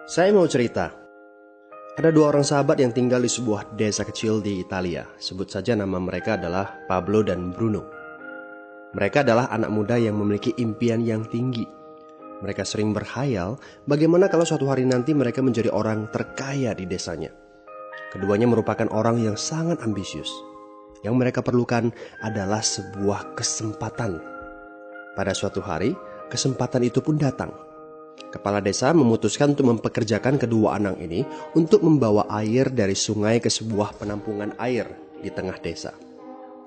Saya mau cerita. Ada dua orang sahabat yang tinggal di sebuah desa kecil di Italia. Sebut saja nama mereka adalah Pablo dan Bruno. Mereka adalah anak muda yang memiliki impian yang tinggi. Mereka sering berkhayal bagaimana kalau suatu hari nanti mereka menjadi orang terkaya di desanya. Keduanya merupakan orang yang sangat ambisius. Yang mereka perlukan adalah sebuah kesempatan. Pada suatu hari, kesempatan itu pun datang. Kepala desa memutuskan untuk mempekerjakan kedua anak ini untuk membawa air dari sungai ke sebuah penampungan air di tengah desa.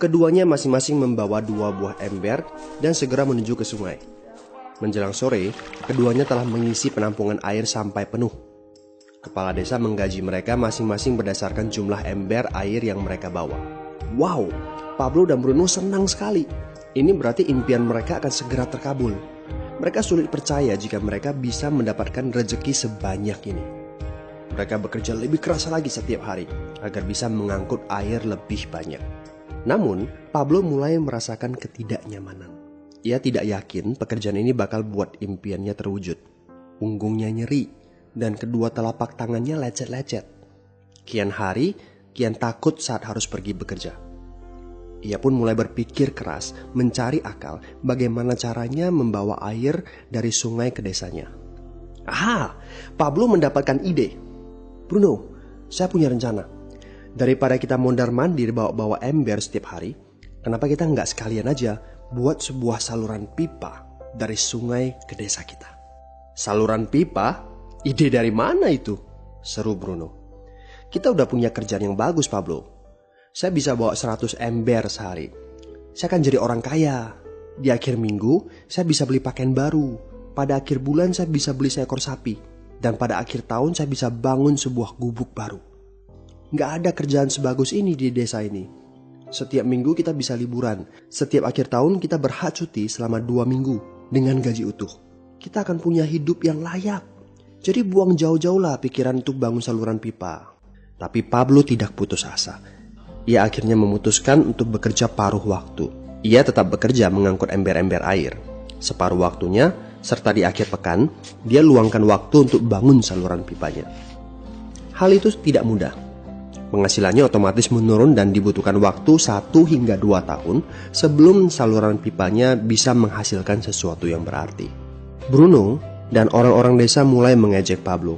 Keduanya masing-masing membawa 2 buah ember dan segera menuju ke sungai. Menjelang sore, keduanya telah mengisi penampungan air sampai penuh. Kepala desa menggaji mereka masing-masing berdasarkan jumlah ember air yang mereka bawa. Wow, Pablo dan Bruno senang sekali. Ini berarti impian mereka akan segera terkabul. Mereka sulit percaya jika mereka bisa mendapatkan rezeki sebanyak ini. Mereka bekerja lebih keras lagi setiap hari agar bisa mengangkut air lebih banyak. Namun, Pablo mulai merasakan ketidaknyamanan. Ia tidak yakin pekerjaan ini bakal buat impiannya terwujud. Punggungnya nyeri dan kedua telapak tangannya lecet-lecet. Kian hari, kian takut saat harus pergi bekerja. Ia pun mulai berpikir keras mencari akal bagaimana caranya membawa air dari sungai ke desanya. Aha, Pablo mendapatkan ide. Bruno, saya punya rencana. Daripada kita mondar-mandir bawa-bawa ember setiap hari, kenapa kita nggak sekalian aja buat sebuah saluran pipa dari sungai ke desa kita? Saluran pipa? Ide dari mana itu? Seru Bruno. Kita udah punya kerjaan yang bagus, Pablo. Saya bisa bawa 100 ember sehari. Saya akan jadi orang kaya. Di akhir minggu, saya bisa beli pakaian baru. Pada akhir bulan, saya bisa beli seekor sapi. Dan pada akhir tahun, saya bisa bangun sebuah gubuk baru. Nggak ada kerjaan sebagus ini di desa ini. Setiap minggu kita bisa liburan. Setiap akhir tahun, kita berhak cuti selama 2 minggu dengan gaji utuh. Kita akan punya hidup yang layak. Jadi buang jauh-jauh lah pikiran untuk bangun saluran pipa. Tapi Pablo tidak putus asa. Ia akhirnya memutuskan untuk bekerja paruh waktu. Ia tetap bekerja mengangkut ember-ember air. Separuh waktunya, serta di akhir pekan, dia luangkan waktu untuk bangun saluran pipanya. Hal itu tidak mudah. Penghasilannya otomatis menurun dan dibutuhkan waktu 1 hingga 2 tahun sebelum saluran pipanya bisa menghasilkan sesuatu yang berarti. Bruno dan orang-orang desa mulai mengejek Pablo.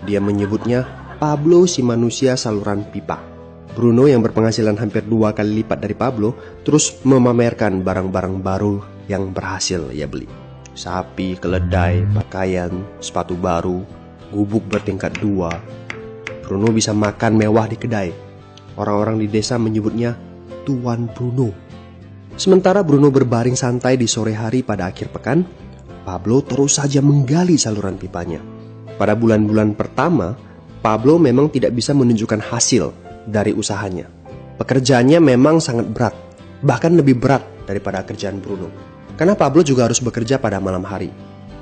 Dia menyebutnya Pablo si manusia saluran pipa. Bruno yang berpenghasilan hampir 2 kali lipat dari Pablo terus memamerkan barang-barang baru yang berhasil ia beli. Sapi, keledai, pakaian, sepatu baru, gubuk bertingkat 2. Bruno bisa makan mewah di kedai. Orang-orang di desa menyebutnya Tuan Bruno. Sementara Bruno berbaring santai di sore hari pada akhir pekan, Pablo terus saja menggali saluran pipanya. Pada bulan-bulan pertama, Pablo memang tidak bisa menunjukkan hasil dari usahanya. Pekerjaannya memang sangat berat, bahkan lebih berat daripada kerjaan Bruno. Karena Pablo juga harus bekerja pada malam hari.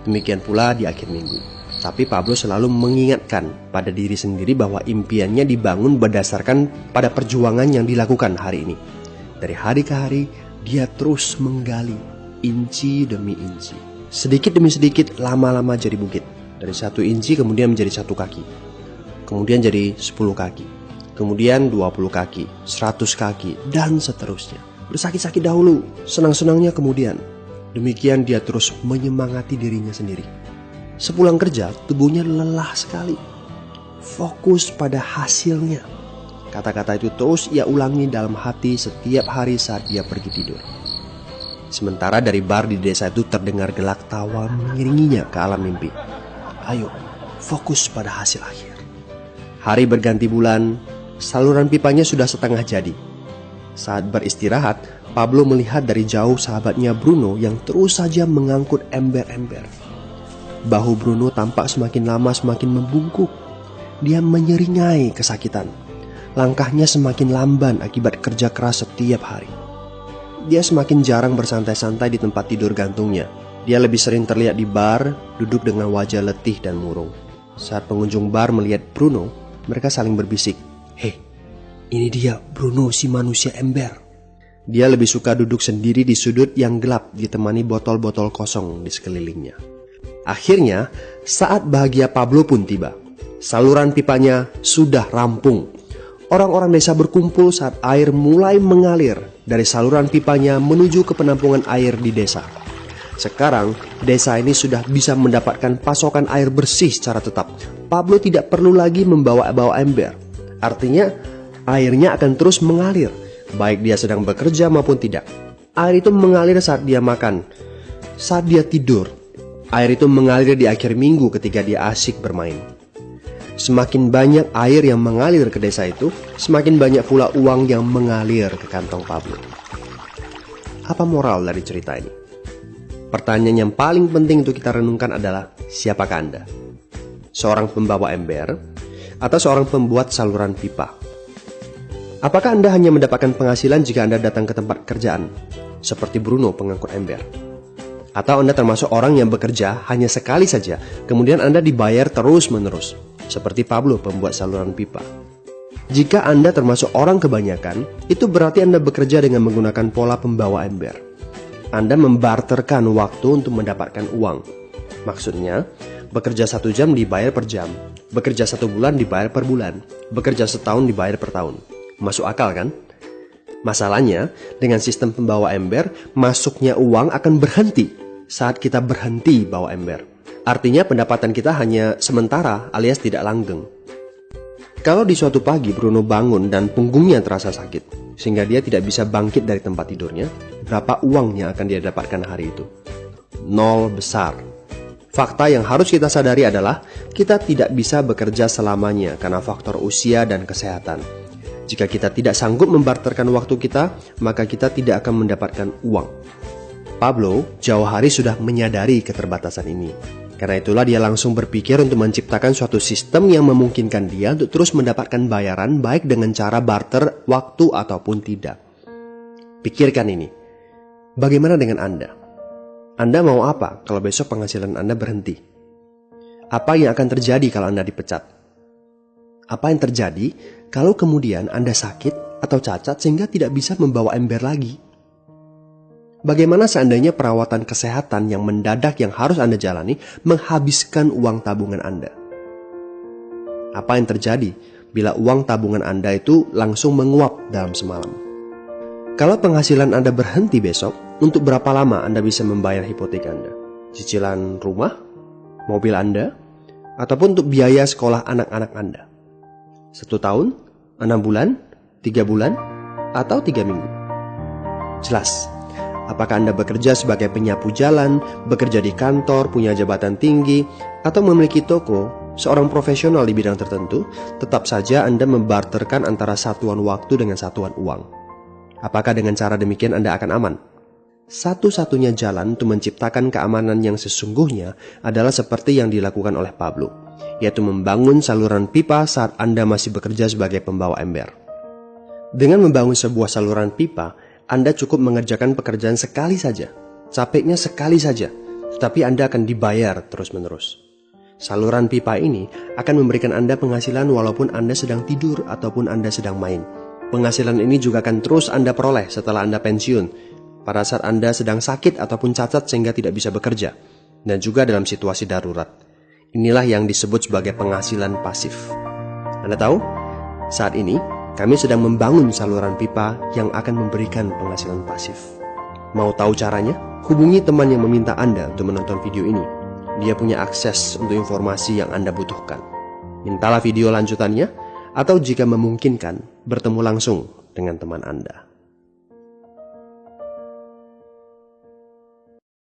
Demikian pula di akhir minggu. Tapi Pablo selalu mengingatkan pada diri sendiri bahwa impiannya dibangun berdasarkan pada perjuangan yang dilakukan hari ini. Dari hari ke hari, dia terus menggali, inci demi inci. Sedikit demi sedikit, lama-lama jadi bukit. Dari 1 inci kemudian menjadi 1 kaki. Kemudian jadi 10 kaki. Kemudian 20 kaki, 100 kaki, dan seterusnya. Bersakit-sakit dahulu, senang-senangnya kemudian. Demikian dia terus menyemangati dirinya sendiri. Sepulang kerja, tubuhnya lelah sekali. Fokus pada hasilnya. Kata-kata itu terus ia ulangi dalam hati setiap hari saat dia pergi tidur. Sementara dari bar di desa itu terdengar gelak tawa mengiringinya ke alam mimpi. Ayo, fokus pada hasil akhir. Hari berganti bulan, saluran pipanya sudah setengah jadi. Saat beristirahat, Pablo melihat dari jauh sahabatnya Bruno yang terus saja mengangkut ember-ember. Bahu Bruno tampak semakin lama semakin membungkuk. Dia menyeringai kesakitan. Langkahnya semakin lamban akibat kerja keras setiap hari. Dia semakin jarang bersantai-santai di tempat tidur gantungnya. Dia lebih sering terlihat di bar, duduk dengan wajah letih dan murung. Saat pengunjung bar melihat Bruno, mereka saling berbisik. Hei, ini dia Bruno si manusia ember. Dia lebih suka duduk sendiri di sudut yang gelap ditemani botol-botol kosong di sekelilingnya. Akhirnya, saat bahagia Pablo pun tiba. Saluran pipanya sudah rampung. Orang-orang desa berkumpul saat air mulai mengalir dari saluran pipanya menuju ke penampungan air di desa. Sekarang, desa ini sudah bisa mendapatkan pasokan air bersih secara tetap. Pablo tidak perlu lagi membawa ember. Artinya, airnya akan terus mengalir, baik dia sedang bekerja maupun tidak. Air itu mengalir saat dia makan, saat dia tidur. Air itu mengalir di akhir minggu ketika dia asyik bermain. Semakin banyak air yang mengalir ke desa itu, semakin banyak pula uang yang mengalir ke kantong Pablo. Apa moral dari cerita ini? Pertanyaan yang paling penting untuk kita renungkan adalah, siapakah Anda? Seorang pembawa ember atau seorang pembuat saluran pipa? Apakah Anda hanya mendapatkan penghasilan jika Anda datang ke tempat kerjaan, seperti Bruno pengangkut ember? Atau Anda termasuk orang yang bekerja hanya sekali saja, kemudian Anda dibayar terus-menerus, seperti Pablo pembuat saluran pipa? Jika Anda termasuk orang kebanyakan, itu berarti Anda bekerja dengan menggunakan pola pembawa ember. Anda membarterkan waktu untuk mendapatkan uang. Maksudnya, bekerja 1 jam dibayar per jam, bekerja 1 bulan dibayar per bulan, bekerja setahun dibayar per tahun. Masuk akal kan? Masalahnya, dengan sistem pembawa ember, masuknya uang akan berhenti saat kita berhenti bawa ember. Artinya pendapatan kita hanya sementara alias tidak langgeng. Kalau di suatu pagi Bruno bangun dan punggungnya terasa sakit, sehingga dia tidak bisa bangkit dari tempat tidurnya, berapa uang yang akan dia dapatkan hari itu? 0 besar. Fakta yang harus kita sadari adalah kita tidak bisa bekerja selamanya karena faktor usia dan kesehatan. Jika kita tidak sanggup membarterkan waktu kita, maka kita tidak akan mendapatkan uang. Pablo jauh hari sudah menyadari keterbatasan ini. Karena itulah dia langsung berpikir untuk menciptakan suatu sistem yang memungkinkan dia untuk terus mendapatkan bayaran baik dengan cara barter waktu ataupun tidak. Pikirkan ini. Bagaimana dengan Anda? Anda mau apa kalau besok penghasilan Anda berhenti? Apa yang akan terjadi kalau Anda dipecat? Apa yang terjadi kalau kemudian Anda sakit atau cacat sehingga tidak bisa membawa ember lagi? Bagaimana seandainya perawatan kesehatan yang mendadak yang harus Anda jalani menghabiskan uang tabungan Anda? Apa yang terjadi bila uang tabungan Anda itu langsung menguap dalam semalam? Kalau penghasilan Anda berhenti besok, untuk berapa lama Anda bisa membayar hipotek Anda? Cicilan rumah, mobil Anda, ataupun untuk biaya sekolah anak-anak Anda? 1 tahun, 6 bulan, 3 bulan, atau 3 minggu? Jelas. Apakah Anda bekerja sebagai penyapu jalan, bekerja di kantor, punya jabatan tinggi, atau memiliki toko, seorang profesional di bidang tertentu, tetap saja Anda membarterkan antara satuan waktu dengan satuan uang. Apakah dengan cara demikian Anda akan aman? Satu-satunya jalan untuk menciptakan keamanan yang sesungguhnya adalah seperti yang dilakukan oleh Pablo, yaitu membangun saluran pipa saat Anda masih bekerja sebagai pembawa ember. Dengan membangun sebuah saluran pipa, Anda cukup mengerjakan pekerjaan sekali saja, capeknya sekali saja, tetapi Anda akan dibayar terus-menerus. Saluran pipa ini akan memberikan Anda penghasilan walaupun Anda sedang tidur ataupun Anda sedang main. Penghasilan ini juga akan terus Anda peroleh setelah Anda pensiun, pada saat Anda sedang sakit ataupun cacat sehingga tidak bisa bekerja, dan juga dalam situasi darurat. Inilah yang disebut sebagai penghasilan pasif. Anda tahu, saat ini kami sedang membangun saluran pipa yang akan memberikan penghasilan pasif. Mau tahu caranya? Hubungi teman yang meminta Anda untuk menonton video ini. Dia punya akses untuk informasi yang Anda butuhkan. Mintalah video lanjutannya, atau jika memungkinkan, bertemu langsung dengan teman Anda.